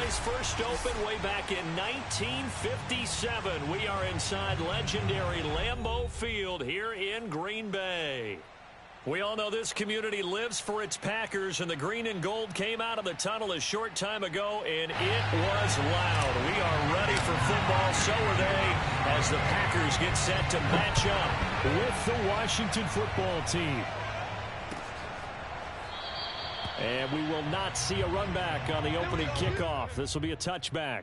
was first opened way back in 1957. We are inside legendary Lambeau Field here in Green Bay. We all know this community lives for its Packers, and the green and gold came out of the tunnel a short time ago, and it was loud. We are ready for football, so are they, as the Packers get set to match up with the Washington football team. And we will not see a run back on the opening kickoff. This will be a touchback.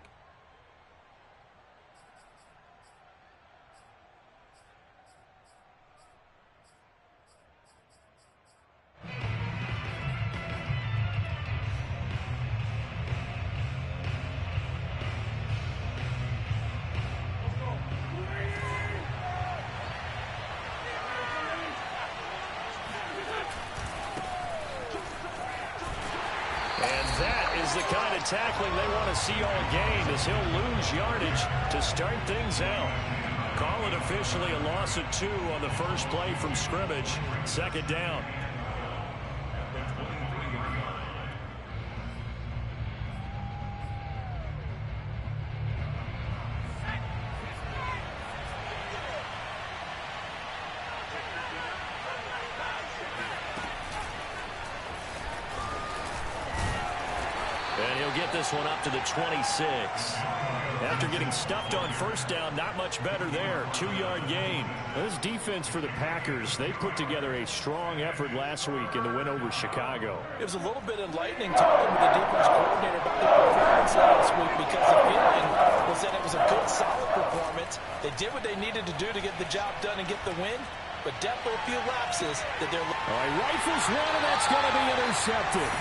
The kind of tackling they want to see all game, as he'll lose yardage to start things out. Call it officially a loss of 2 on the first play from scrimmage. Second down. This one up to the 26. After getting stuffed on first down, not much better there. 2-yard gain. This defense for the Packers, they put together a strong effort last week in the win over Chicago. It was a little bit enlightening talking with the defense coordinator about their performance last week, because the feeling was that it was a good, solid performance. They did what they needed to do to get the job done and get the win, but definitely a few lapses that they're... All right, rifles one, and that's going to be intercepted.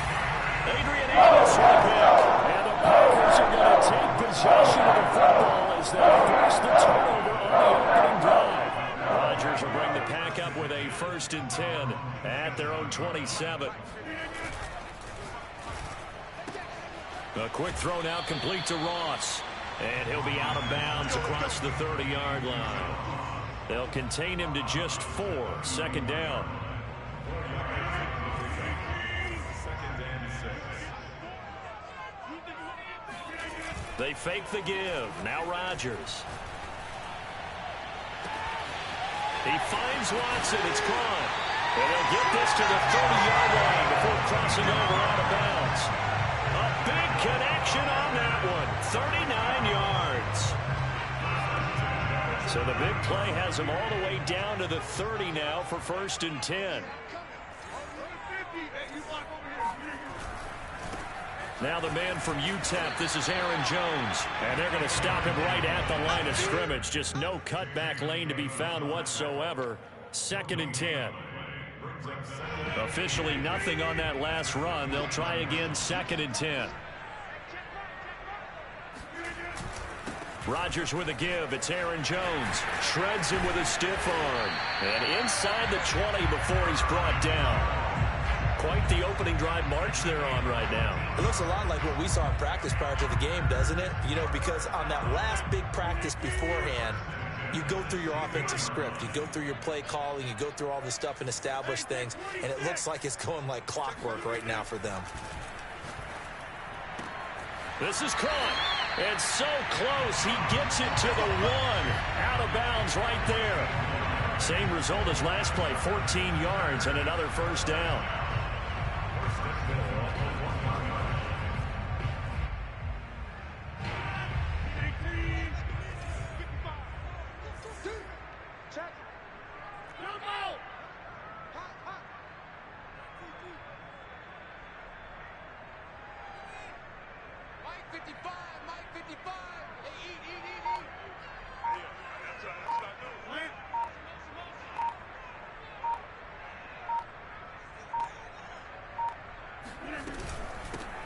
Adrian Amos with a pick. And the Packers are going to take possession of the football as they force the turnover on the opening drive. Rodgers will bring the Pack up with a 1st and 10 at their own 27. A quick throw now complete to Ross. And he'll be out of bounds across the 30-yard line. They'll contain him to just 4. Second down. They fake the give. Now Rodgers. He finds Watson. It's caught. And he'll get this to the 30-yard line before crossing over out of bounds. A big connection on that one. 39 yards. So the big play has him all the way down to the 30 now for 1st and 10. Now the man from UTEP, this is Aaron Jones. And they're going to stop him right at the line of scrimmage. Just no cutback lane to be found whatsoever. 2nd and 10. Officially nothing on that last run. They'll try again, 2nd and 10. Rodgers with a give. It's Aaron Jones. Shreds him with a stiff arm. And inside the 20 before he's brought down. Quite the opening drive march they're on right now. It looks a lot like what we saw in practice prior to the game, doesn't it? You know, because on that last big practice beforehand, you go through your offensive script. You go through your play calling. You go through all this stuff and establish things. And it looks like it's going like clockwork right now for them. This is caught. And so close. He gets it to the 1. Out of bounds right there. Same result as last play. 14 yards and another 1st down.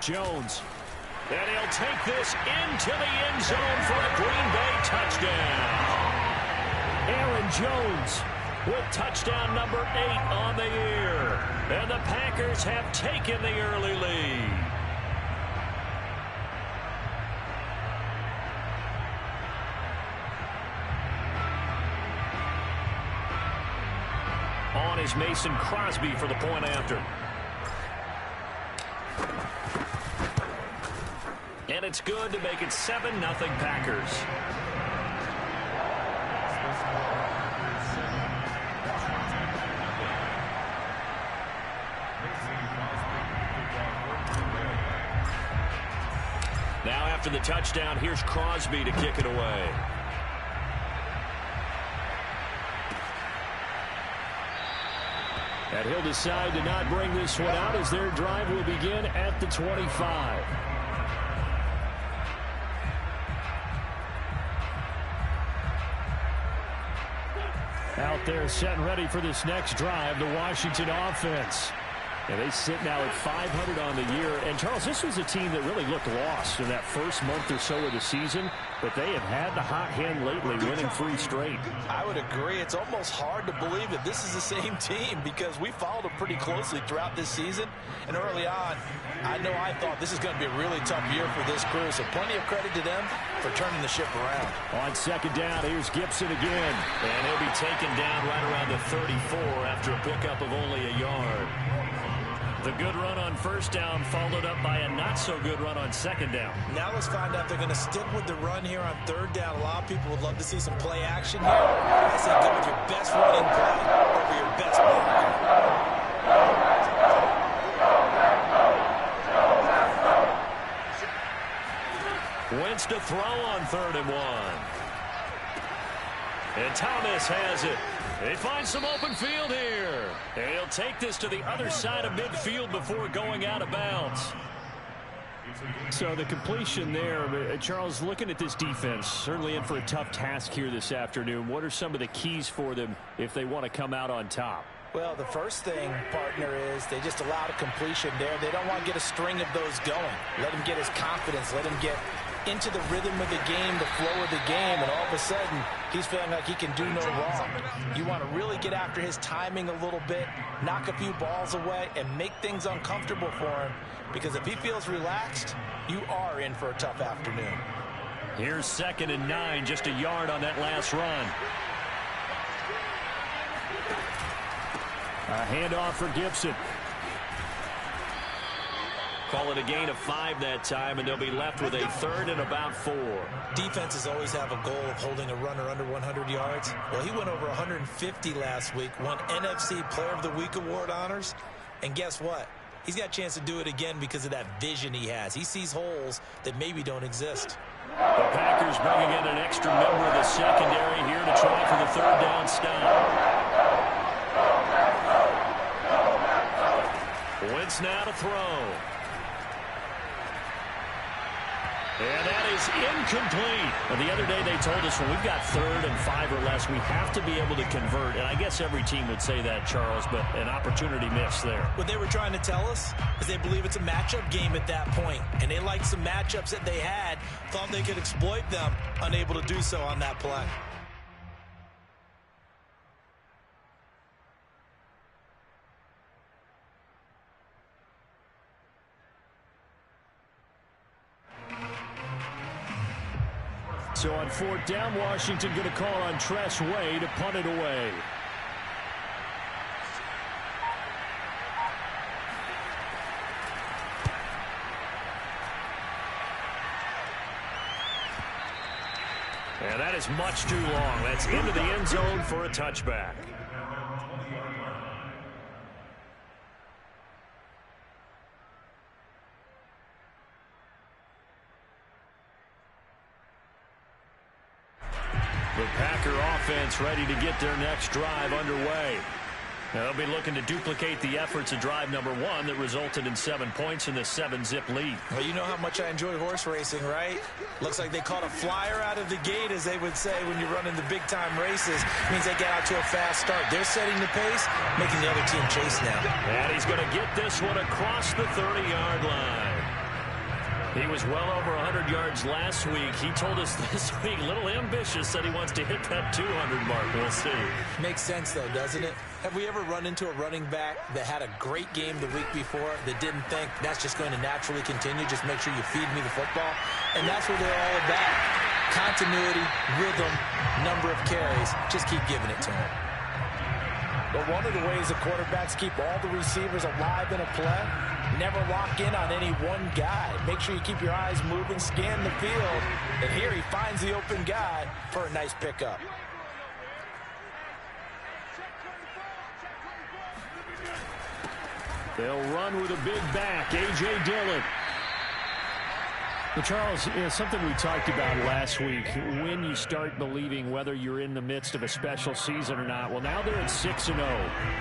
Jones. And he'll take this into the end zone for a Green Bay touchdown. Aaron Jones with touchdown number 8 on the year. And the Packers have taken the early lead. On is Mason Crosby for the point after. And it's good to make it 7-0 Packers. Now after the touchdown, here's Crosby to kick it away. And he'll decide to not bring this one out as their drive will begin at the 25. Out there set and ready for this next drive, the Washington offense. And they sit now at 500 on the year. And, Charles, this was a team that really looked lost in that first month or so of the season. But they have had the hot hand lately, winning 3 straight. I would agree. It's almost hard to believe that this is the same team because we followed them pretty closely throughout this season. And early on, I thought this is going to be a really tough year for this crew. So plenty of credit to them for turning the ship around. On second down, here's Gibson again. And he'll be taken down right around the 34 after a pickup of only a yard. The good run on first down followed up by a not-so-good run on second down. Now let's find out if they're going to stick with the run here on third down. A lot of people would love to see some play action here. I say go with your best running play over your best blocker. Wentz to throw on 3rd and 1. And Thomas has it. They find some open field here. And he'll take this to the other side of midfield before going out of bounds. So the completion there, Charles, looking at this defense, certainly in for a tough task here this afternoon. What are some of the keys for them if they want to come out on top? Well, the first thing, partner, is they just allowed a completion there. They don't want to get a string of those going. Let him get his confidence. Let him get into the rhythm of the game, the flow of the game, and all of a sudden, he's feeling like he can do no wrong. You want to really get after his timing a little bit, knock a few balls away, and make things uncomfortable for him, because if he feels relaxed, you are in for a tough afternoon. Here's 2nd and 9, just a yard on that last run. A handoff for Gibson. Call it a gain of 5 that time, and they'll be left with a 3rd and about 4. Defenses always have a goal of holding a runner under 100 yards. Well, he went over 150 last week, won NFC Player of the Week award honors. And guess what? He's got a chance to do it again because of that vision he has. He sees holes that maybe don't exist. The Packers bringing in an extra member of the secondary here to try for the 3rd down stop. Wentz now to throw. And that is incomplete. And the other day they told us when we've got 3rd and 5 or less, we have to be able to convert. And I guess every team would say that, Charles, but an opportunity missed there. What they were trying to tell us is they believe it's a matchup game at that point. And they liked some matchups that they had, thought they could exploit them, unable to do so on that play. So on 4th down, Washington going to call on Tress Way to punt it away. And that is much too long. That's into the end zone for a touchback. The Packer offense ready to get their next drive underway. Now they'll be looking to duplicate the efforts of drive number 1 that resulted in 7 points in the 7-zip lead. Well, you know how much I enjoy horse racing, right? Looks like they caught a flyer out of the gate, as they would say when you're running the big-time races. Means they get out to a fast start. They're setting the pace, making the other team chase now. And he's going to get this one across the 30-yard line. He was well over 100 yards last week. He told us this week, a little ambitious, said he wants to hit that 200 mark. We'll see. Makes sense, though, doesn't it? Have we ever run into a running back that had a great game the week before that didn't think that's just going to naturally continue? Just make sure you feed me the football. And that's what they're all about. Continuity, rhythm, number of carries. Just keep giving it to him. But one of the ways the quarterbacks keep all the receivers alive in a play, never lock in on any one guy. Make sure you keep your eyes moving, scan the field. And here he finds the open guy for a nice pickup. They'll run with a big back, A.J. Dillon. Well, Charles, something we talked about last week, when you start believing whether you're in the midst of a special season or not. Well, now they're at 6-0.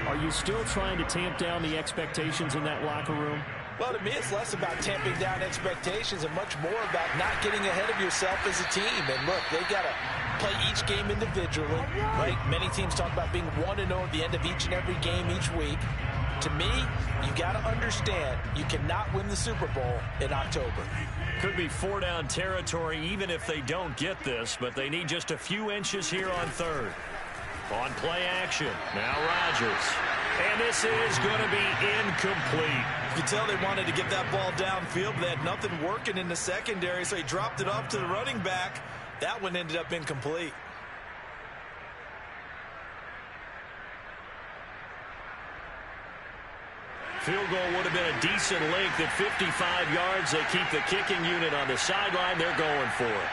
Are you still trying to tamp down the expectations in that locker room? Well, to me, it's less about tamping down expectations and much more about not getting ahead of yourself as a team. And look, they've got to play each game individually, right? Many teams talk about being 1-0 at the end of each and every game each week. To me, you got to understand you cannot win the Super Bowl in October. Could be 4-down territory even if they don't get this, but they need just a few inches here on third. On play action, now Rodgers. And this is going to be incomplete. You can tell they wanted to get that ball downfield, but they had nothing working in the secondary, so he dropped it off to the running back. That one ended up incomplete. Field goal would have been a decent length at 55 yards. They keep the kicking unit on the sideline. They're going for it.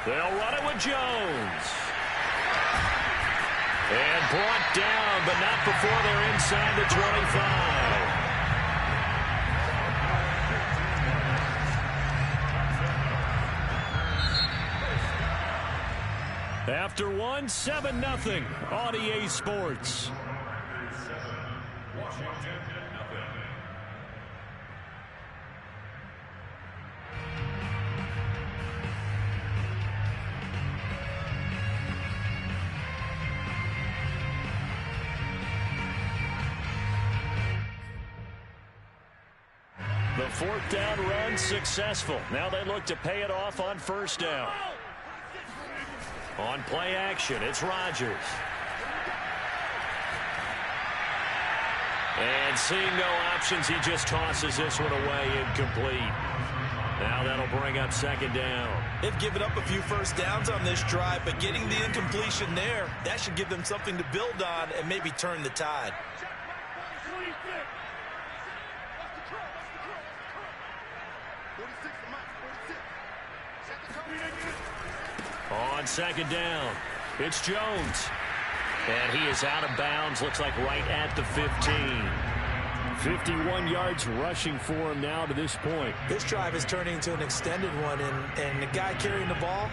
They'll run it with Jones. And brought down, but not before they're inside the 25. After one, 7-0 on EA Sports. The fourth down run successful. Now they look to pay it off on first down. On play action, it's Rodgers. And seeing no options, he just tosses this one away, incomplete. Now that'll bring up second down. They've given up a few first downs on this drive, but getting the incompletion there, that should give them something to build on and maybe turn the tide. On second down, it's Jones. And he is out of bounds, looks like right at the 15. 51 yards rushing for him now to this point. This drive is turning into an extended one, and the guy carrying the ball,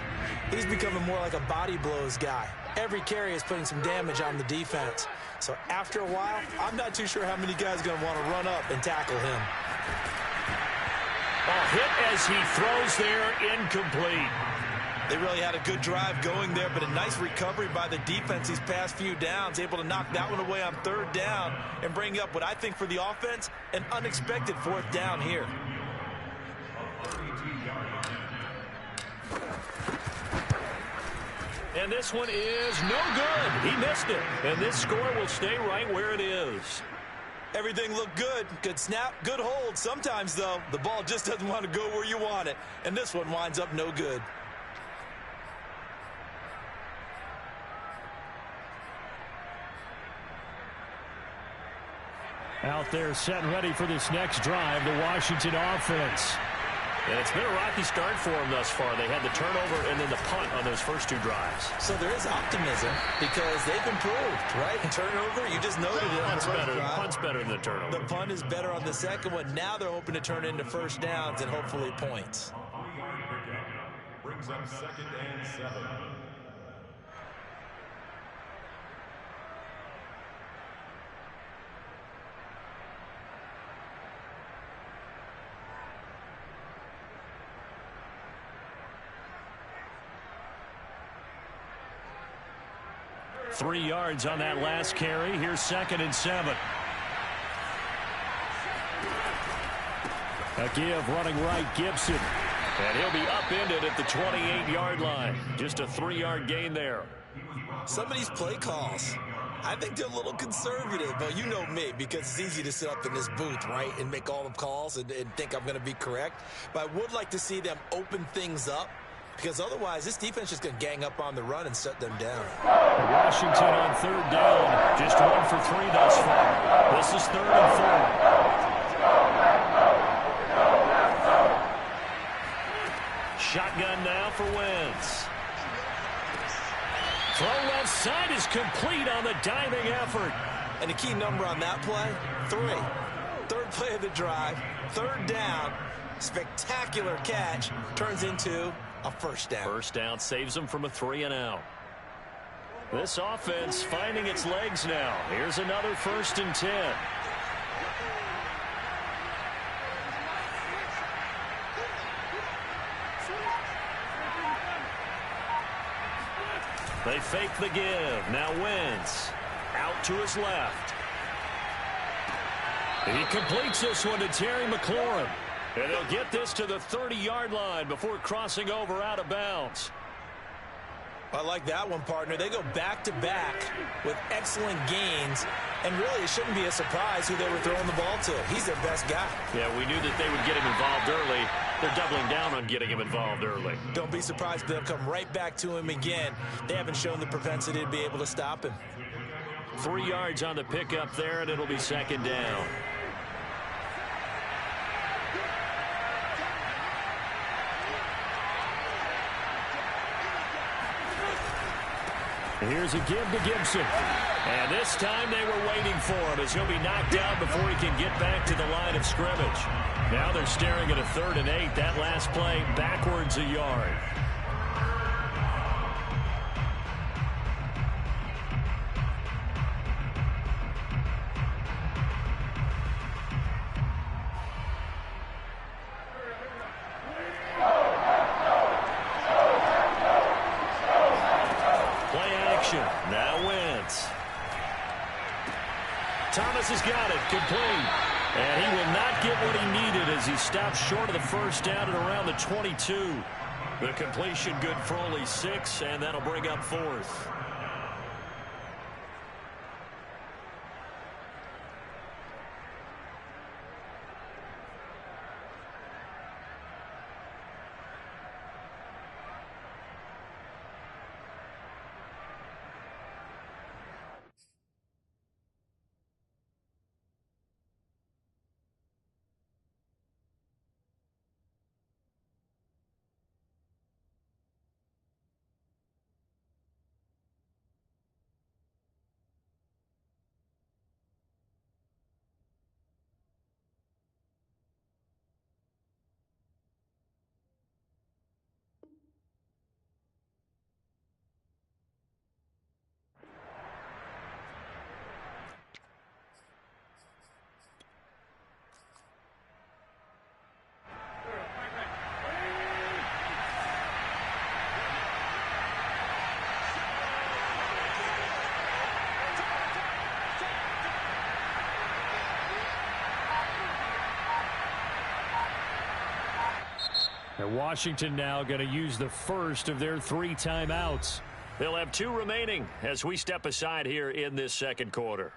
he's becoming more like a body blows guy. Every carry is putting some damage on the defense. So after a while, I'm not too sure how many guys are going to want to run up and tackle him. A hit as he throws there, incomplete. They really had a good drive going there, but a nice recovery by the defense these past few downs, able to knock that one away on third down and bring up what I think for the offense, an unexpected fourth down here. And this one is no good. He missed it. And this score will stay right where it is. Everything looked good. Good snap, good hold. Sometimes, though, the ball just doesn't want to go where you want it. And this one winds up no good. Out there set and ready for this next drive, the Washington offense. And it's been a rocky start for them thus far. They had the turnover and then the punt on those first two drives. So there is optimism because they've improved, right? Turnover, you just noted it. Punt's better than the turnover. The punt is better on the second one. Now they're hoping to turn it into first downs and hopefully points. Brings up 2nd and 7. Three yards on that last carry. Here's 2nd and 7. A give running right, Gibson. And he'll be upended at the 28-yard line. Just a 3-yard gain there. Some of these play calls, I think they're a little conservative, but you know me, because it's easy to sit up in this booth, right, and make all the calls and think I'm going to be correct. But I would like to see them open things up, because otherwise this defense is going to gang up on the run and shut them down. Washington on third down, just 1 for 3 thus far. This is 3rd and 4. Shotgun now for Wentz. Throw left side is complete on the diving effort. And the key number on that play, 3. Third play of the drive, 3rd down, spectacular catch, turns into a first down. First down saves them from a 3-and-out. This offense finding its legs now. Here's another 1st and 10. They fake the give. Now Wentz out to his left. He completes this one to Terry McLaurin. And they'll get this to the 30-yard line before crossing over out of bounds. I like that one, partner. They go back-to-back with excellent gains, and really it shouldn't be a surprise who they were throwing the ball to. He's their best guy. Yeah, we knew that they would get him involved early. They're doubling down on getting him involved early. Don't be surprised if they'll come right back to him again. They haven't shown the propensity to be able to stop him. 3 yards on the pickup there, and it'll be 2nd down. Here's a give to Gibson. And this time they were waiting for him as he'll be knocked out before he can get back to the line of scrimmage. Now they're staring at a 3rd and 8. That last play backwards a yard. Now Wentz. Thomas has got it, complete. And he will not get what he needed as he stops short of the first down at around the 22. The completion good for only 6, and that'll bring up 4th. And Washington now going to use the first of their 3 timeouts. They'll have 2 remaining as we step aside here in this 2nd quarter.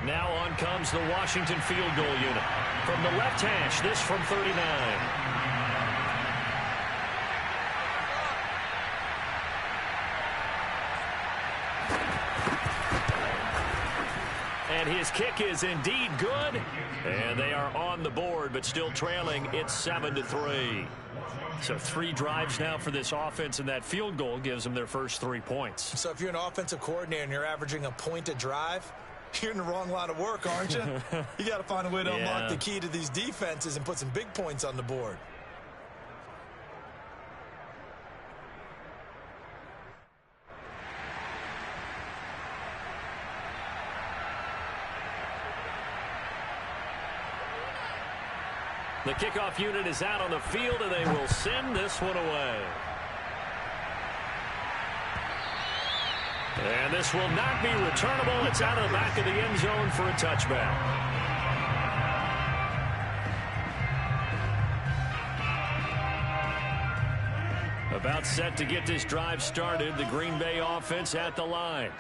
Now on comes the Washington field goal unit. From the left hash, this from 39. And his kick is indeed good. And they are on the board, but still trailing. It's 7-3. So 3 drives now for this offense, and that field goal gives them their first 3 points. So if you're an offensive coordinator and you're averaging a point a drive, you're in the wrong line of work, aren't you? You got to find a way to unlock the key to these defenses and put some big points on the board. The kickoff unit is out on the field, and they will send this one away. And this will not be returnable. It's out of the back of the end zone for a touchback. About set to get this drive started. The Green Bay offense at the line.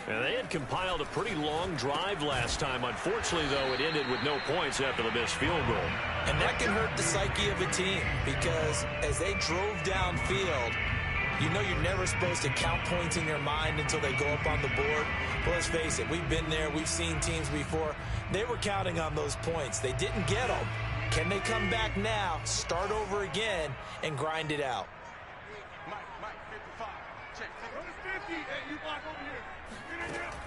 And they had compiled a pretty long drive last time. Unfortunately, though, it ended with no points after the missed field goal. And that can hurt the psyche of a team because as they drove downfield, you know you're never supposed to count points in your mind until they go up on the board. But let's face it, we've been there. We've seen teams before. They were counting on those points. They didn't get them. Can they come back now, start over again, and grind it out?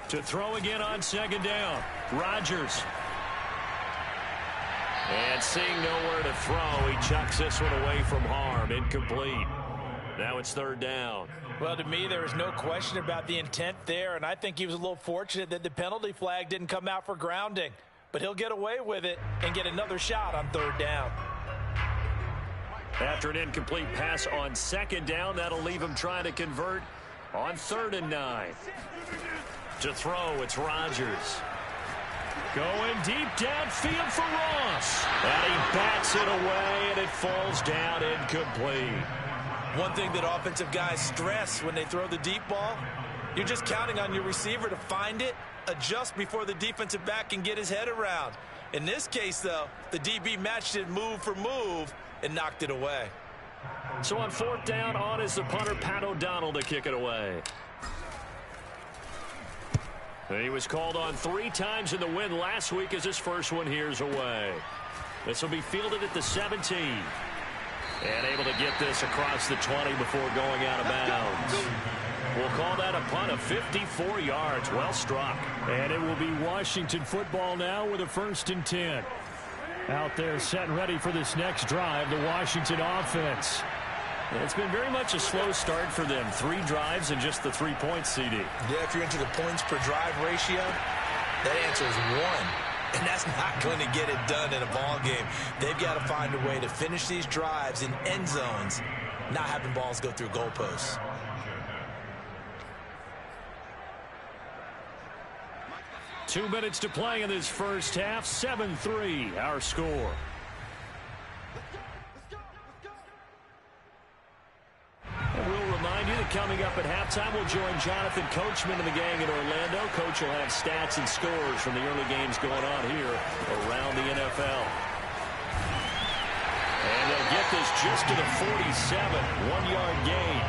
To throw again on second down. Rodgers. And seeing nowhere to throw, he chucks this one away from harm. Incomplete. Now it's third down. Well, to me, there is no question about the intent there, and I think he was a little fortunate that the penalty flag didn't come out for grounding. But he'll get away with it and get another shot on third down. After an incomplete pass on second down, that'll leave him trying to convert on 3rd and 9. To throw, it's Rodgers. Going deep downfield for Ross. And he bats it away, and it falls down incomplete. One thing that offensive guys stress when they throw the deep ball, you're just counting on your receiver to find it, adjust before the defensive back can get his head around. In this case, though, the DB matched it move for move and knocked it away. So on 4th down, on is the punter, Pat O'Donnell, to kick it away. He was called on 3 times in the win last week as his first one here's away. This will be fielded at the 17. And able to get this across the 20 before going out of bounds. We'll call that a punt of 54 yards. Well struck. And it will be Washington football now with a 1st and 10. Out there set and ready for this next drive, the Washington offense. It's been very much a slow start for them. 3 drives and just the 3 points, CD. Yeah, if you're into the points per drive ratio, that answer is 1. And that's not going to get it done in a ball game. They've got to find a way to finish these drives in end zones, not having balls go through goalposts. Two minutes to play in this first half. 7-3, our score. And we'll remind you that coming up at halftime, we'll join Jonathan Coachman and the gang in Orlando. Coach will have stats and scores from the early games going on here around the NFL. And they'll get this just to the 47, 1-yard gain.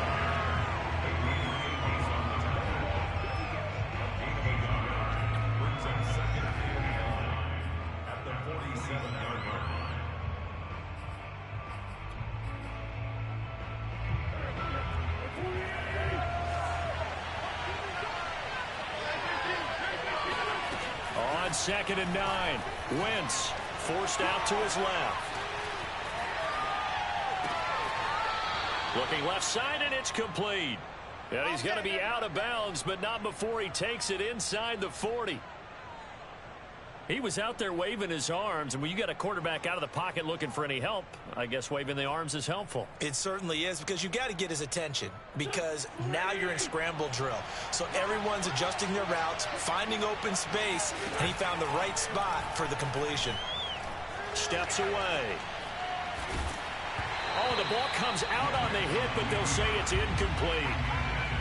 On 2nd and 9, Wentz forced out to his left. Looking left side, and it's complete. And he's going to be out of bounds, but not before he takes it inside the 40. He was out there waving his arms, and when you got a quarterback out of the pocket looking for any help, I guess waving the arms is helpful. It certainly is, because you got to get his attention, because now you're in scramble drill. So everyone's adjusting their routes, finding open space, and he found the right spot for the completion. Steps away. Oh, the ball comes out on the hit, but they'll say it's incomplete.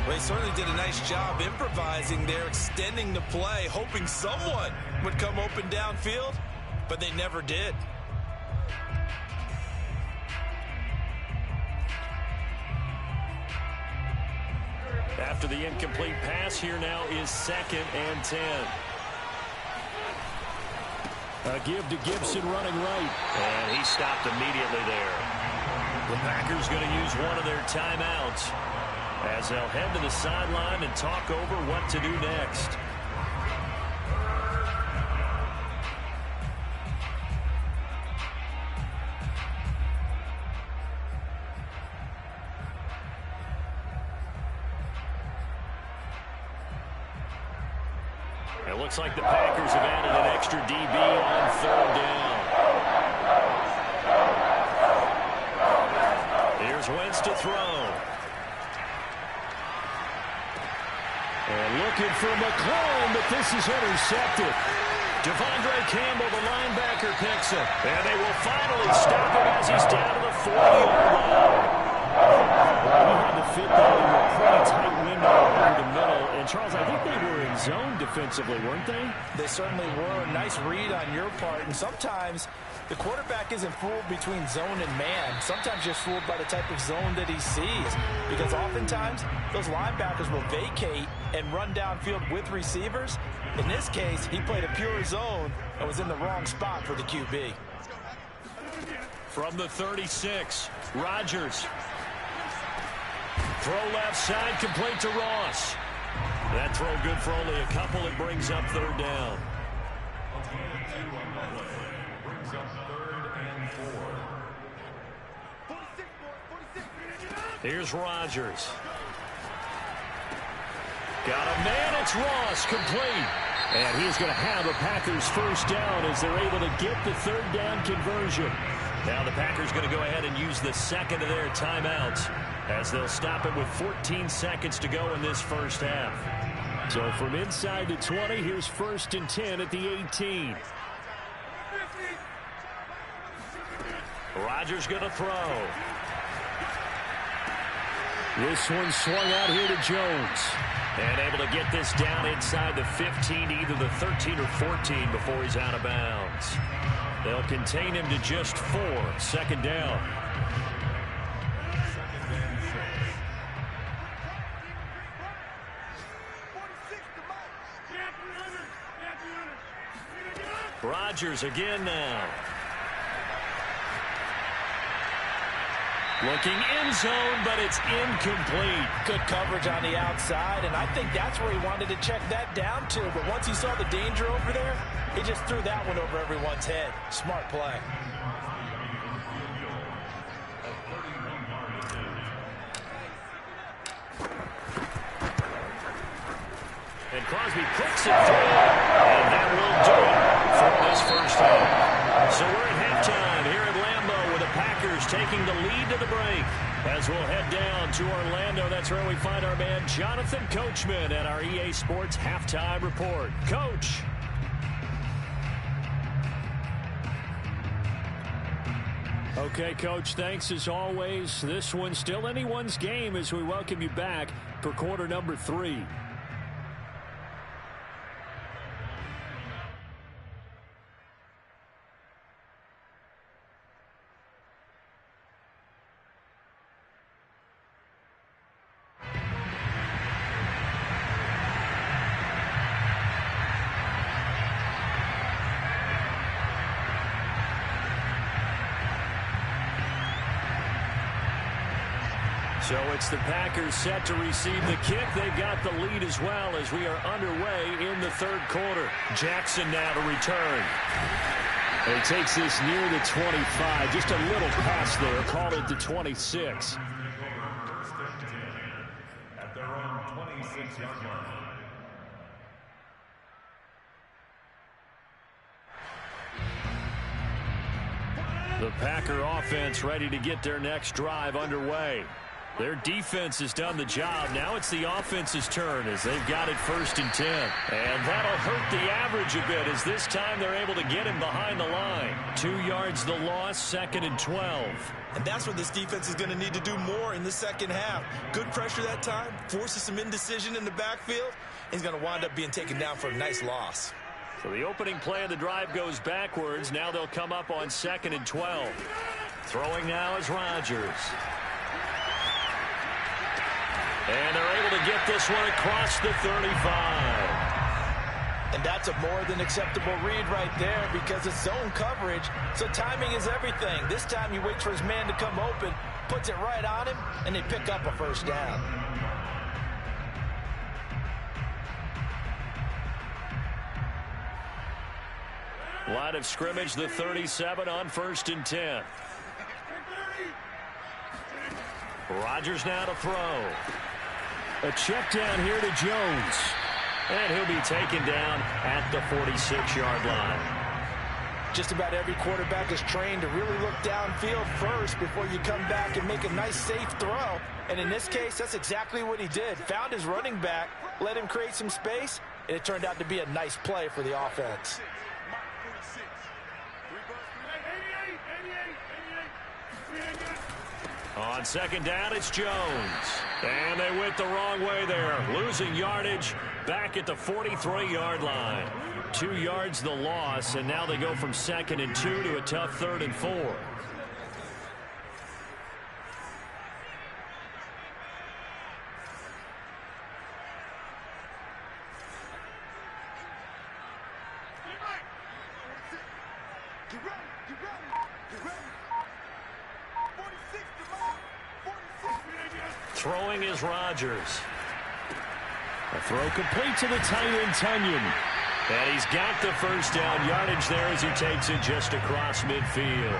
Well, he certainly did a nice job improvising there, extending the play, hoping someone would come open downfield, but they never did. After the incomplete pass, here now is 2nd and 10. A give to Gibson running right. And he stopped immediately there. The Packers going to use one of their timeouts as they'll head to the sideline and talk over what to do next. It looks like the Packers have added an extra DB on 3rd down. Here's Wentz to throw. And Looking for McClellan, but this is intercepted. Devondre Campbell, the linebacker, picks him. And they will finally stop him as he's down to the 40-yard line. Well, he had to fit that in a pretty tight window over the middle. And, Charles, I think they were in zone defensively, weren't they? They certainly were. A nice read on your part. And sometimes the quarterback isn't fooled between zone and man. Sometimes you're fooled by the type of zone that he sees. Because oftentimes, those linebackers will vacate and run downfield with receivers. In this case, he played a pure zone and was in the wrong spot for the QB. From the 36, Rodgers. Throw left side, complete to Ross. That throw good for only a couple. It brings up third down. Brings up 3rd and 4. Here's Rodgers. Got a man, it's Ross, complete. And he's going to have a Packers first down as they're able to get the third down conversion. Now the Packers going to go ahead and use the second of their timeouts as they'll stop it with 14 seconds to go in this first half. So from inside the 20, here's 1st and 10 at the 18. Rodgers going to throw. This one swung out here to Jones. And able to get this down inside the 15 to either the 13 or 14 before he's out of bounds. They'll contain him to just 4. 2nd down. Rodgers again now. Looking end zone, but it's incomplete. Good coverage on the outside, and I think that's where he wanted to check that down to. But once he saw the danger over there, he just threw that one over everyone's head. Smart play. And Crosby puts it through, and that will do it for this first half. So we're at halftime here at Lambeau with the Packers taking the lead to the break. As we'll head down to Orlando, that's where we find our man Jonathan Coachman at our EA Sports Halftime Report. Coach. Okay, Coach, thanks as always. This one's still anyone's game as we welcome you back for quarter number 3. So it's the Packers set to receive the kick. They've got the lead as well as we are underway in the 3rd quarter. Jackson now to return. He takes this near the 25. Just a little pass there. Called it the 26. At their own 26-yard line. The Packer offense ready to get their next drive underway. Their defense has done the job. Now it's the offense's turn as they've got it 1st and 10. And that'll hurt the average a bit as this time they're able to get him behind the line. 2 yards the loss, 2nd and 12. And that's what this defense is going to need to do more in the second half. Good pressure that time, forces some indecision in the backfield. He's going to wind up being taken down for a nice loss. So the opening play of the drive goes backwards. Now they'll come up on 2nd and 12. Throwing now is Rodgers. And they're able to get this one across the 35. And that's a more than acceptable read right there because it's zone coverage, so timing is everything. This time he waits for his man to come open, puts it right on him, and they pick up a first down. Line of scrimmage, the 37 on 1st and 10. Rodgers now to throw. A check down here to Jones. And he'll be taken down at the 46-yard line. Just about every quarterback is trained to really look downfield first before you come back and make a nice, safe throw. And in this case, that's exactly what he did. Found his running back, let him create some space, and it turned out to be a nice play for the offense. On second down, it's Jones. And they went the wrong way there. Losing yardage back at the 43-yard line. 2 yards the loss, and now they go from 2nd and 2 to a tough 3rd and 4. Throwing is Rodgers. A throw complete to the tight end, Tunyon. And he's got the first down yardage there as he takes it just across midfield.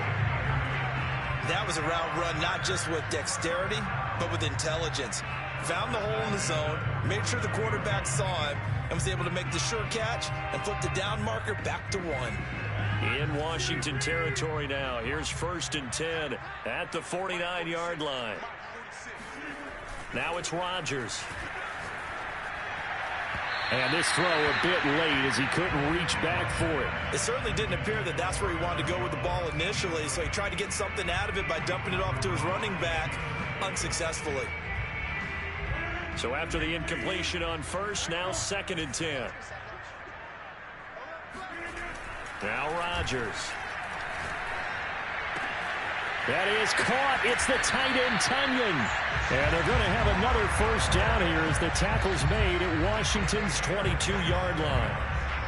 That was a route run not just with dexterity, but with intelligence. Found the hole in the zone, made sure the quarterback saw him, and was able to make the sure catch and flip the down marker back to 1. In Washington territory now. Here's 1st and 10 at the 49-yard line. Now it's Rodgers. And this throw a bit late as he couldn't reach back for it. It certainly didn't appear that that's where he wanted to go with the ball initially, so he tried to get something out of it by dumping it off to his running back unsuccessfully. So after the incompletion on first, now 2nd and 10. Now Rodgers. That is caught. It's the tight end, Tunyon. And they're going to have another first down here as the tackle's made at Washington's 22-yard line.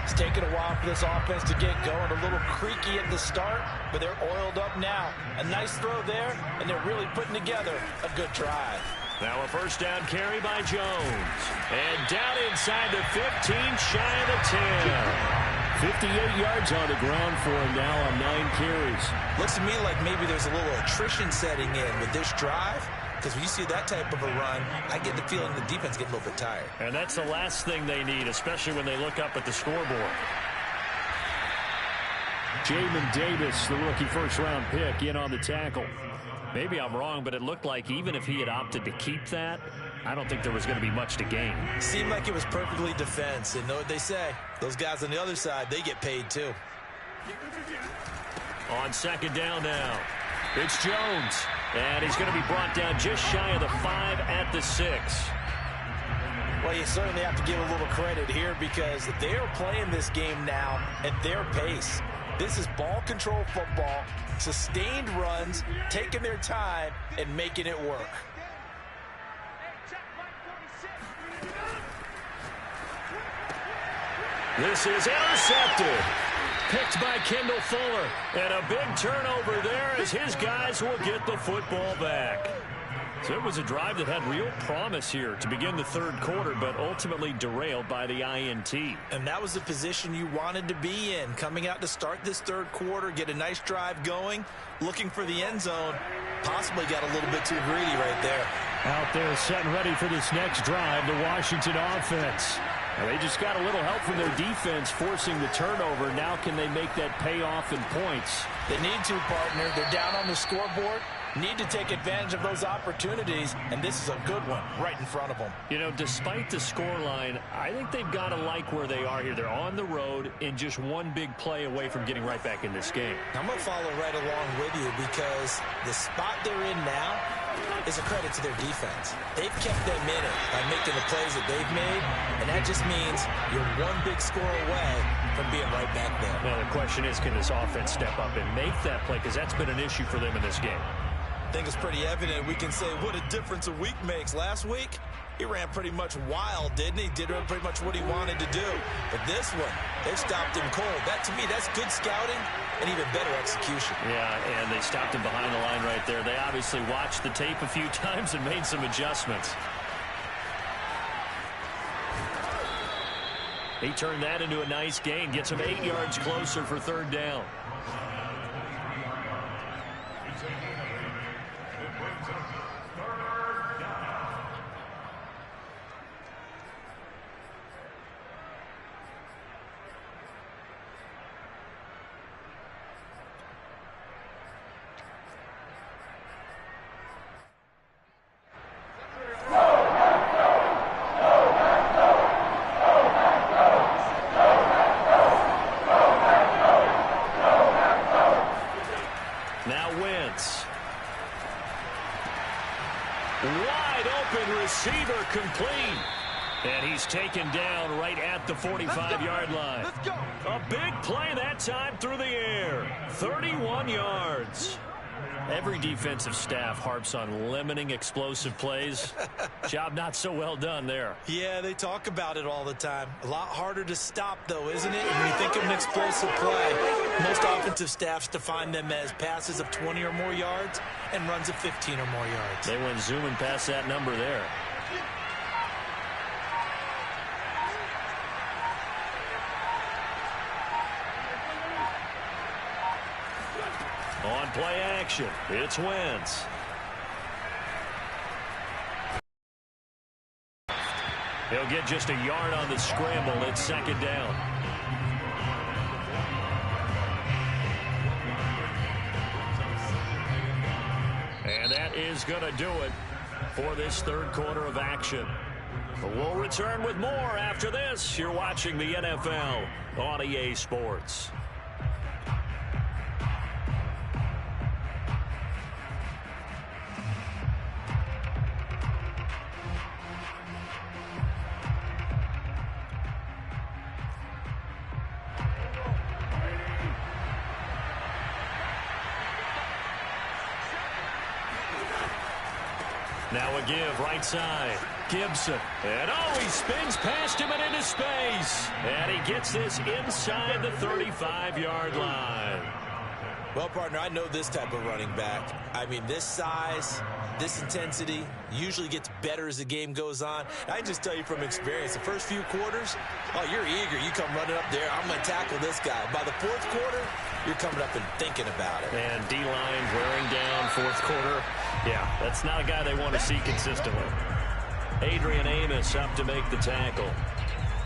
It's taken a while for this offense to get going. A little creaky at the start, but they're oiled up now. A nice throw there, and they're really putting together a good drive. Now a first down carry by Jones. And down inside the 15, shy of the 10. 58 yards on the ground for him now on 9 carries. Looks to me like maybe there's a little attrition setting in with this drive, because when you see that type of a run, I get the feeling the defense get a little bit tired. And that's the last thing they need, especially when they look up at the scoreboard. Jamin Davis, the rookie first-round pick, in on the tackle. Maybe I'm wrong, but it looked like even if he had opted to keep that, I don't think there was going to be much to gain. Seemed like it was perfectly defense. And know what they say? Those guys on the other side, they get paid too. On second down now, it's Jones. And he's going to be brought down just shy of the 5 at the 6. Well, you certainly have to give a little credit here because they are playing this game now at their pace. This is ball control football, sustained runs, taking their time, and making it work. This is intercepted. Picked by Kendall Fuller. And a big turnover there as his guys will get the football back. So it was a drive that had real promise here to begin the 3rd quarter, but ultimately derailed by the INT. And that was the position you wanted to be in, coming out to start this 3rd quarter, get a nice drive going, looking for the end zone. Possibly got a little bit too greedy right there. Out there set and ready for this next drive, the Washington offense. Now they just got a little help from their defense forcing the turnover. Now can they make that pay off in points? They need to, partner. They're down on the scoreboard. Need to take advantage of those opportunities, and this is a good one right in front of them. You know, despite the scoreline, I think they've got to like where they are here. They're on the road and just one big play away from getting right back in this game. I'm going to follow right along with you because the spot they're in now is a credit to their defense. They've kept them in it by making the plays that they've made, and that just means you're one big score away from being right back there. Now, the question is, can this offense step up and make that play? Because that's been an issue for them in this game. I think it's pretty evident. We can say what a difference a week makes. Last week, he ran pretty much wild, didn't he? Did pretty much what he wanted to do. But this one, they stopped him cold. That, to me, that's good scouting and even better execution. Yeah, and they stopped him behind the line right there. They obviously watched the tape a few times and made some adjustments. He turned that into a nice gain. Gets him 8 yards closer for 3rd down. down right at the 45-yard line. Let's go. A big play that time through the air. 31 yards. Every defensive staff harps on limiting explosive plays. Job not so well done there. Yeah, they talk about it all the time. A lot harder to stop, though, isn't it? When you think of an explosive play, most offensive staffs define them as passes of 20 or more yards and runs of 15 or more yards. They went zooming past that number there. On play action, it's Wentz. He'll get just a yard on the scramble. It's second down. And that is going to do it for this third quarter of action. We'll return with more after this. You're watching the NFL on EA Sports. Now a give right side. Gibson. And he spins past him and into space. And he gets this inside the 35-yard line. Well, partner, I know this type of running back. I mean, this size, this intensity usually gets better as the game goes on. I can just tell you from experience, the first few quarters, you're eager. You come running up there. I'm going to tackle this guy. By the fourth quarter, you're coming up and thinking about it. And D-line wearing down fourth quarter. Yeah, that's not a guy they want to see consistently. Adrian Amos up to make the tackle.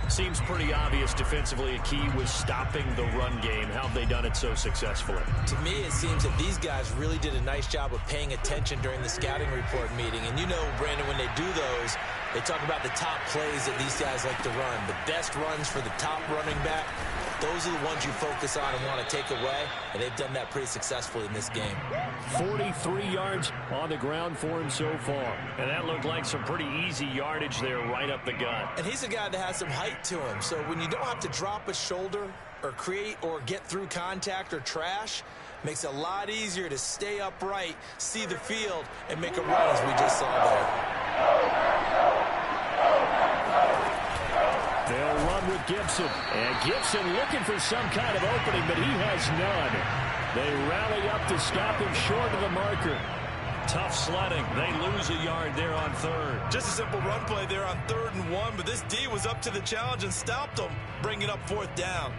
Seems pretty obvious defensively a key was stopping the run game. How have they done it so successfully? To me, it seems that these guys really did a nice job of paying attention during the scouting report meeting. And you know, Brandon, when they do those, they talk about the top plays that these guys like to run. The best runs for the top running back, those are the ones you focus on and want to take away. And they've done that pretty successfully in this game. 43 yards on the ground for him so far. And that looked like some pretty easy yardage there right up the gut. And he's a guy that has some height to him. So when you don't have to drop a shoulder or create or get through contact or trash, makes it a lot easier to stay upright, see the field, and make a run as we just saw there. They'll run with Gibson. And Gibson looking for some kind of opening, but he has none. They rally up to stop him short of the marker. Tough sledding. They lose a yard there on third. Just a simple run play there on 3rd and 1, but this D was up to the challenge and stopped them, bringing up 4th down.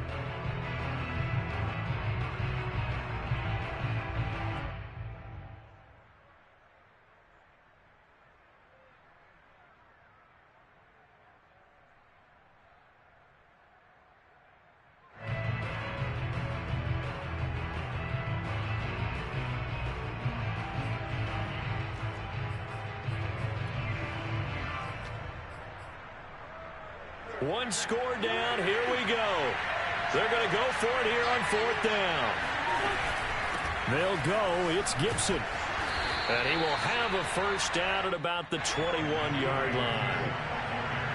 One score down. Here we go. They're going to go for it here on 4th down. They'll go. It's Gibson. And he will have a first down at about the 21-yard line.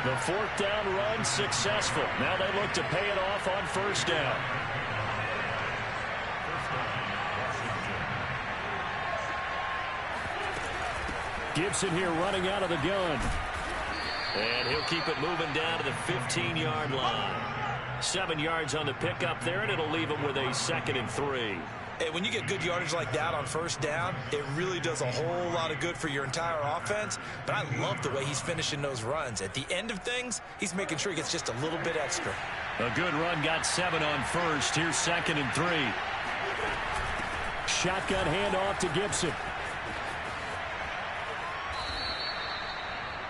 The 4th down run successful. Now they look to pay it off on 1st down. Gibson here running out of the gun. And he'll keep it moving down to the 15-yard line. 7 yards on the pickup there, and it'll leave him with a 2nd and 3. Hey, when you get good yardage like that on 1st down, it really does a whole lot of good for your entire offense. But I love the way he's finishing those runs. At the end of things, he's making sure he gets just a little bit extra. A good run, got 7 on 1st. Here's 2nd and 3. Shotgun handoff to Gibson.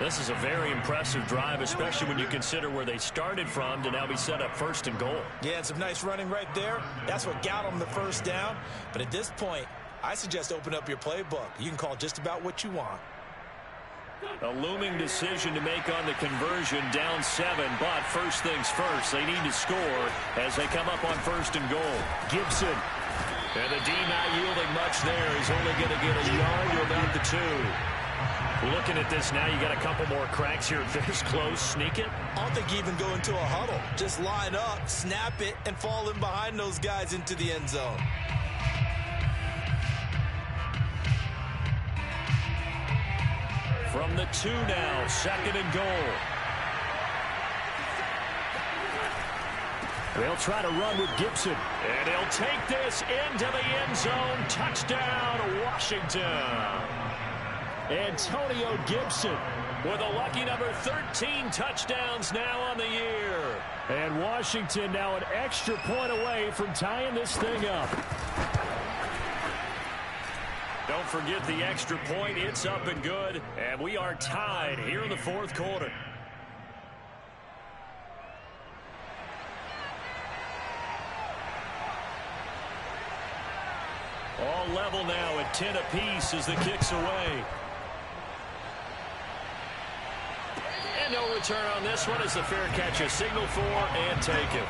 This is a very impressive drive, especially when you consider where they started from to now be set up 1st and goal. Yeah, and some nice running right there. That's what got them the 1st down. But at this point, I suggest open up your playbook. You can call just about what you want. A looming decision to make on the conversion, down 7, but first things first, they need to score as they come up on 1st and goal. Gibson. And the D not yielding much there. He's only going to get a yard to about the 2. Looking at this now, you got a couple more cracks here. This close, sneak it. I don't think you even go into a huddle. Just line up, snap it, and fall in behind those guys into the end zone. From the 2 now, 2nd and goal. They'll try to run with Gibson. And he'll take this into the end zone. Touchdown, Washington. Antonio Gibson with a lucky number 13 touchdowns now on the year. And Washington now an extra point away from tying this thing up. Don't forget the extra point. It's up and good. And we are tied here in the 4th quarter. All level now at 10 apiece as the kick's away. And no return on this one as the fair catch is signaled for and taken.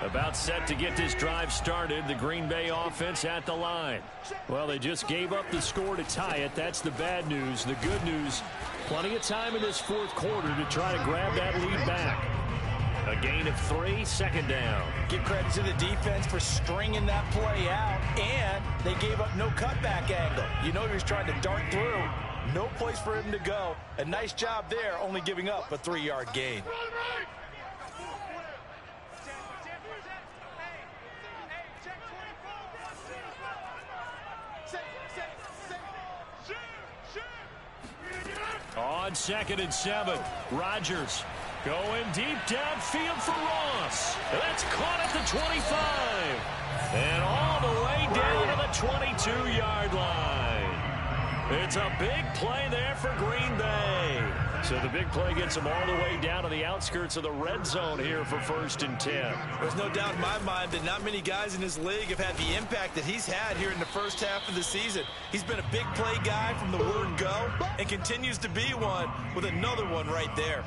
About set to get this drive started. The Green Bay offense at the line. Well, they just gave up the score to tie it. That's the bad news. The good news, plenty of time in this 4th quarter to try to grab that lead back. A gain of 3, 2nd down. Give credit to the defense for stringing that play out, and they gave up no cutback angle. You know he was trying to dart through. No place for him to go. A nice job there, only giving up a 3-yard gain. On 2nd and 7, Rodgers going deep downfield for Ross. That's caught at the 25. And all the way down to the 22-yard line. It's a big play there for Green Bay. So the big play gets them all the way down to the outskirts of the red zone here for 1st and 10. There's no doubt in my mind that not many guys in this league have had the impact that he's had here in the first half of the season. He's been a big play guy from the word go and continues to be one with another one right there.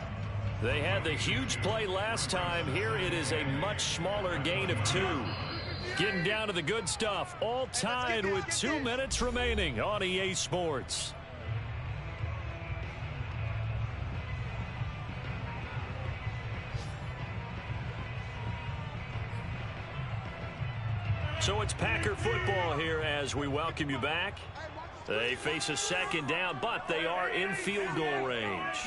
They had the huge play last time. Here it is a much smaller gain of 2. Getting down to the good stuff. All tied with 2 minutes remaining on EA Sports. So it's Packer football here as we welcome you back. They face a 2nd down, but they are in field goal range.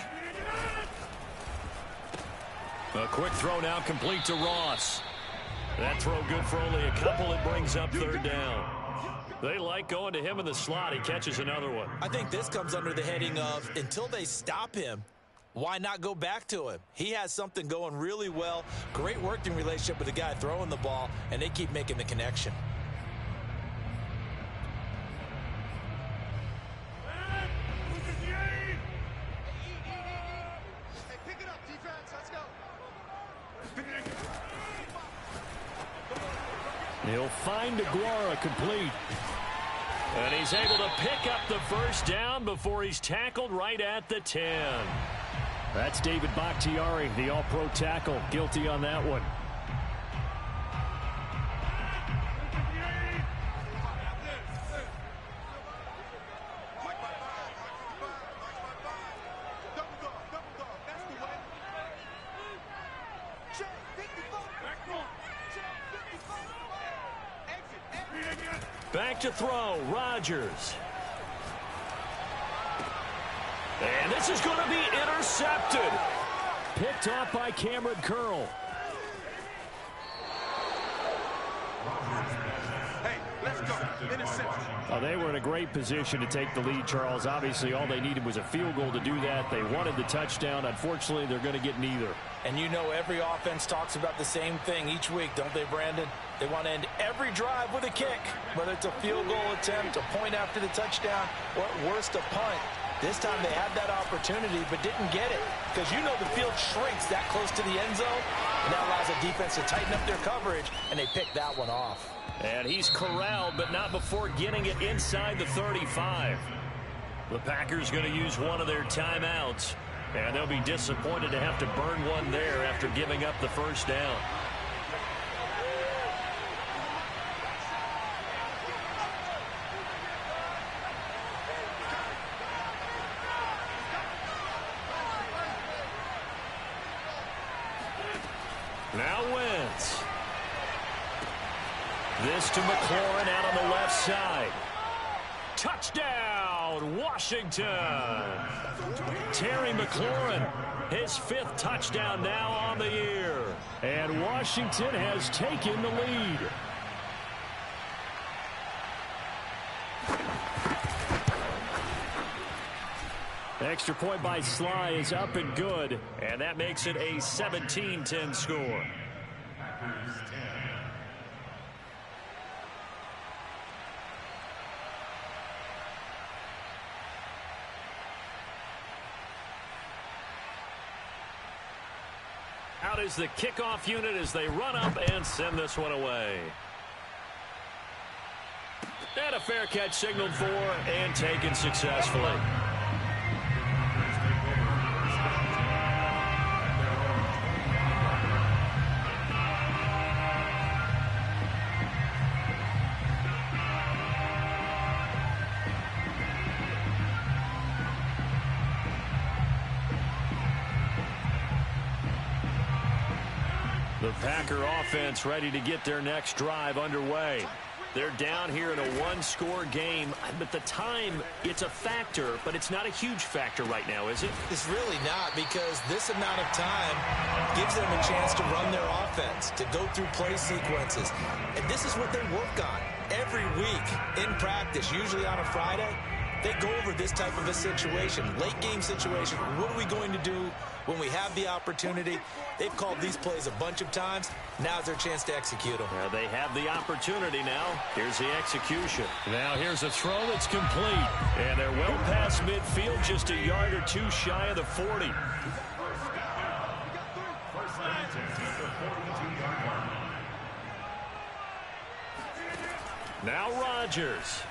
A quick throw now complete to Ross. That throw good for only a couple. It brings up 3rd down. They like going to him in the slot. He catches another one. I think this comes under the heading of until they stop him, why not go back to him? He has something going really well. Great working relationship with the guy throwing the ball, and they keep making the connection. He'll find Aguara complete. And he's able to pick up the 1st down before he's tackled right at the 10. That's David Bakhtiari, the all-pro tackle, guilty on that one. Back to throw, Rodgers. And this is going to be intercepted. Picked off by Cameron Curl. Hey, let's go. Interception. They were in a great position to take the lead, Charles. Obviously, all they needed was a field goal to do that. They wanted the touchdown. Unfortunately, they're going to get neither. And you know every offense talks about the same thing each week, don't they, Brandon? They want to end every drive with a kick, whether it's a field goal attempt, a point after the touchdown, or at worst, a punt. This time they had that opportunity but didn't get it because you know the field shrinks that close to the end zone, and that allows the defense to tighten up their coverage, and they picked that one off. And he's corralled, but not before getting it inside the 35. The Packers going to use one of their timeouts. And they'll be disappointed to have to burn one there after giving up the first down. Now Wentz. This to McLaurin out on the left side. Touchdown, Washington. Terry McLaurin, his 5th touchdown now on the year. And Washington has taken the lead. Extra point by Sly is up and good, and that makes it a 17-10 score. Out is the kickoff unit as they run up and send this one away. And a fair catch signaled for and taken successfully. The Packer offense ready to get their next drive underway. They're down here in a one-score game, but the time, it's a factor, but it's not a huge factor right now, is it? It's really not, because this amount of time gives them a chance to run their offense, to go through play sequences. And this is what they work on every week in practice, usually on a Friday. They go over this type of a situation, late game situation. What are we going to do when we have the opportunity? They've called these plays a bunch of times. Now's their chance to execute them. They have the opportunity now. Here's the execution. Now here's a throw that's complete. And they're well past midfield, just a yard or two shy of the 40. Now Rodgers.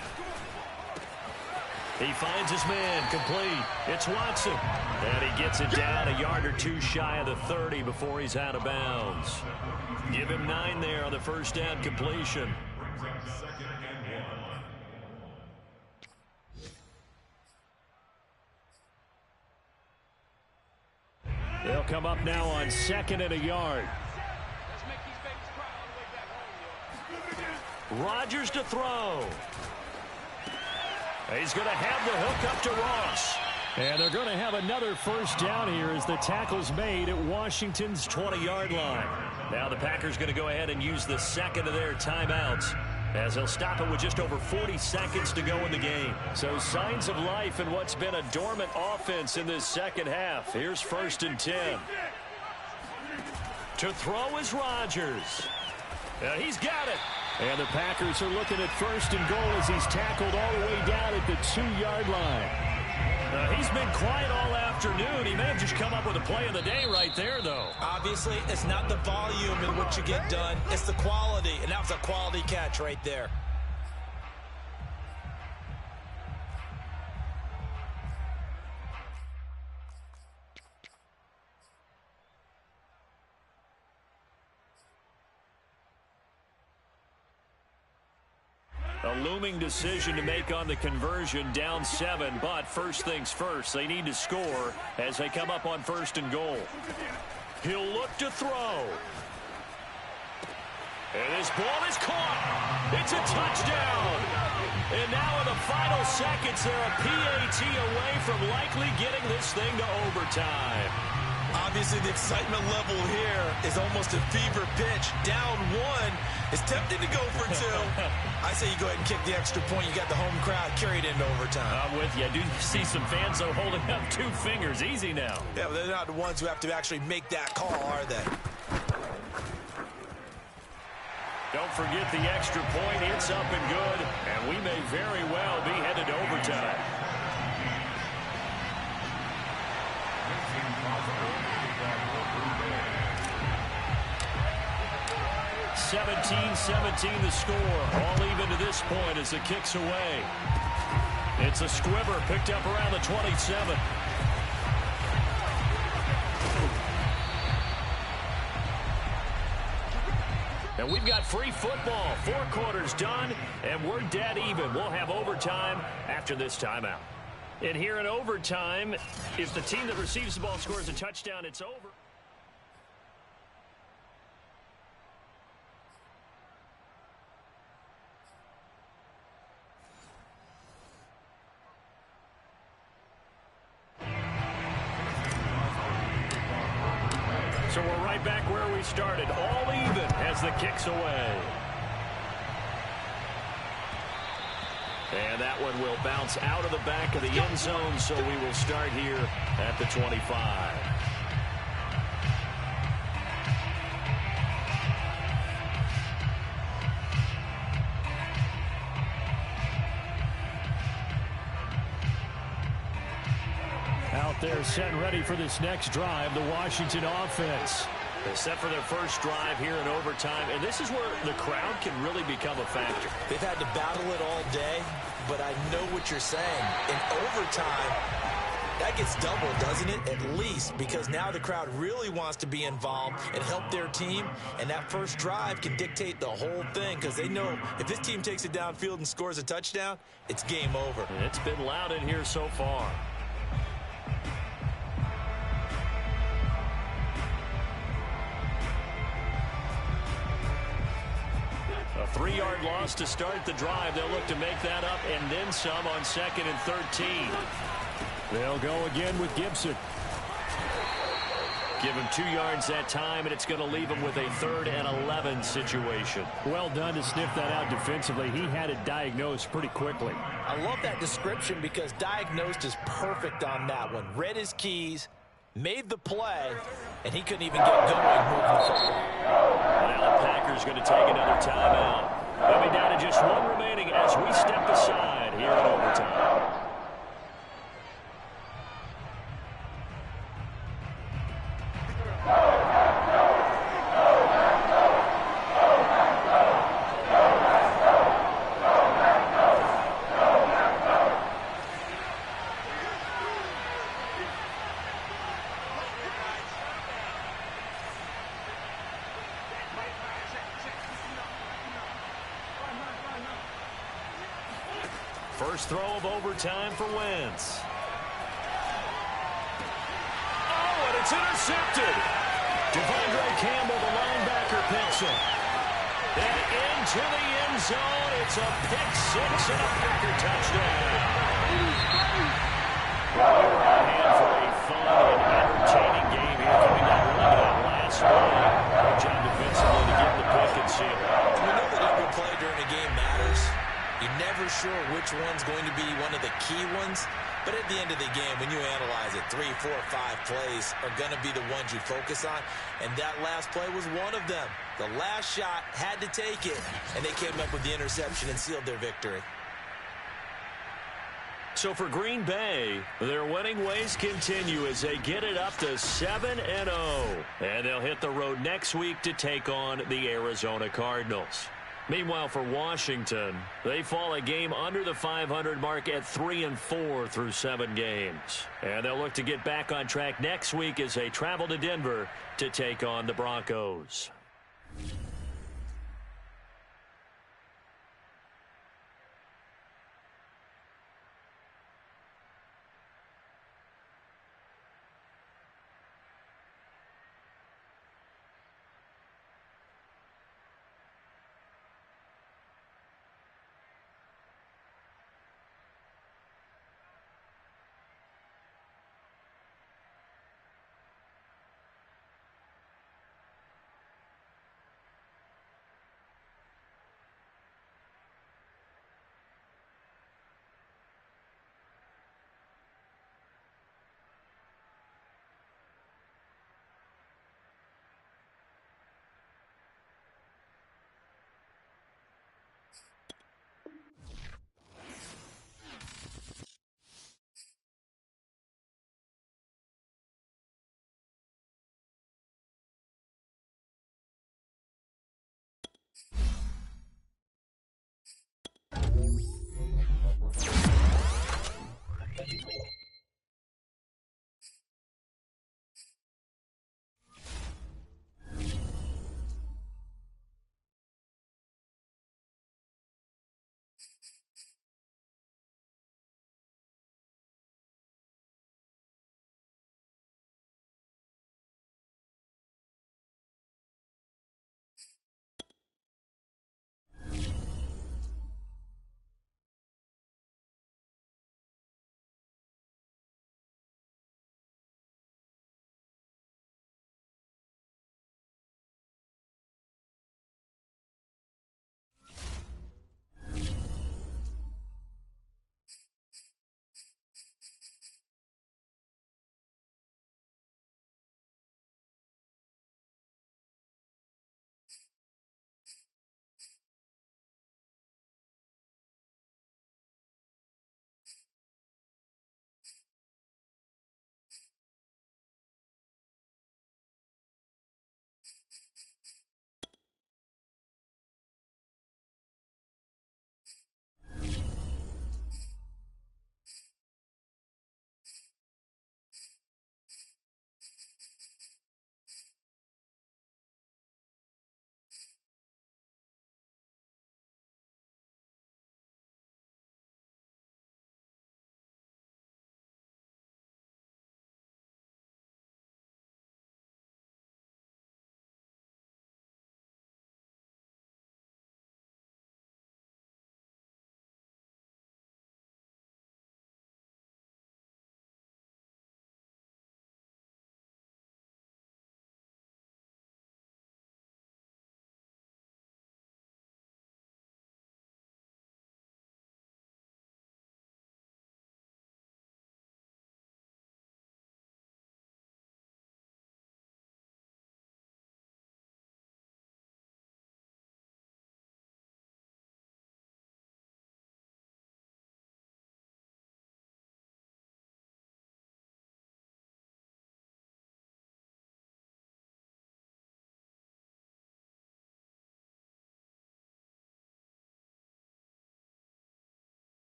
He finds his man, complete. It's Watson. And he gets it down a yard or two shy of the 30 before he's out of bounds. Give him 9 there on the first down completion. They'll come up now on 2nd and a yard. Rodgers to throw. He's going to have the hook up to Ross. And they're going to have another first down here as the tackle's made at Washington's 20-yard line. Now the Packers going to go ahead and use the second of their timeouts as they'll stop it with just over 40 seconds to go in the game. So signs of life in what's been a dormant offense in this second half. Here's 1st and 10. To throw is Rodgers. He's got it. And the Packers are looking at 1st and goal as he's tackled all the way down at the 2-yard line. He's been quiet all afternoon. He may have just come up with a play of the day right there, though. Obviously, it's not the volume in what you get done. It's the quality, and that was a quality catch right there. A looming decision to make on the conversion, down 7, but first things first, they need to score as they come up on 1st and goal. He'll look to throw. And his ball is caught. It's a touchdown. And now in the final seconds, they're a PAT away from likely getting this thing to overtime. Obviously, the excitement level here is almost a fever pitch. Down 1. It's tempting to go for 2. I say you go ahead and kick the extra point. You got the home crowd carried into overtime. I'm with you. I do see some fans, though, holding up 2 fingers. Easy now. Yeah, but they're not the ones who have to actually make that call, are they? Don't forget the extra point. It's up and good, and we may very well be headed to overtime. 17-17 the score. All even to this point as the kick's away. It's a squibber picked up around the 27. And we've got free football. 4 quarters done, and we're dead even. We'll have overtime after this timeout. And here in overtime, if the team that receives the ball scores a touchdown, it's over. So we're right back where we started, all even as the kick's away. And that one will bounce out of the back of the end zone, so we will start here at the 25. Out there set and ready for this next drive, the Washington offense. They're set for their first drive here in overtime, and this is where the crowd can really become a factor. They've had to battle it all day, but I know what you're saying. In overtime, that gets doubled, doesn't it? At least, because now the crowd really wants to be involved and help their team, and that first drive can dictate the whole thing because they know if this team takes it downfield and scores a touchdown, it's game over. And it's been loud in here so far. A 3-yard loss to start the drive. They'll look to make that up and then some on 2nd and 13. They'll go again with Gibson. Give him 2 yards that time, and it's going to leave him with a 3rd and 11 situation. Well done to sniff that out defensively. He had it diagnosed pretty quickly. I love that description because diagnosed is perfect on that one. Read his keys, made the play, and he couldn't even get going moving the football. Now the Packers going to take another timeout. They'll be down to just 1 remaining as we step aside here in overtime. First throw of overtime for Wentz. Oh, and it's intercepted. Devondre Campbell, the linebacker, picks it. And into the end zone. It's a pick 6 and a Packer touchdown. Well, we were on hand for a fun and entertaining game here coming down to that last play. Good job defensively to get the pick and seal it. We know that every play during a game matters. You're never sure which one's going to be one of the key ones. But at the end of the game, when you analyze it, 3, 4, 5 plays are going to be the ones you focus on. And that last play was one of them. The last shot had to take it. And they came up with the interception and sealed their victory. So for Green Bay, their winning ways continue as they get it up to 7-0. And they'll hit the road next week to take on the Arizona Cardinals. Meanwhile, for Washington, they fall a game under the 500 mark at 3-4 through 7 games. And they'll look to get back on track next week as they travel to Denver to take on the Broncos.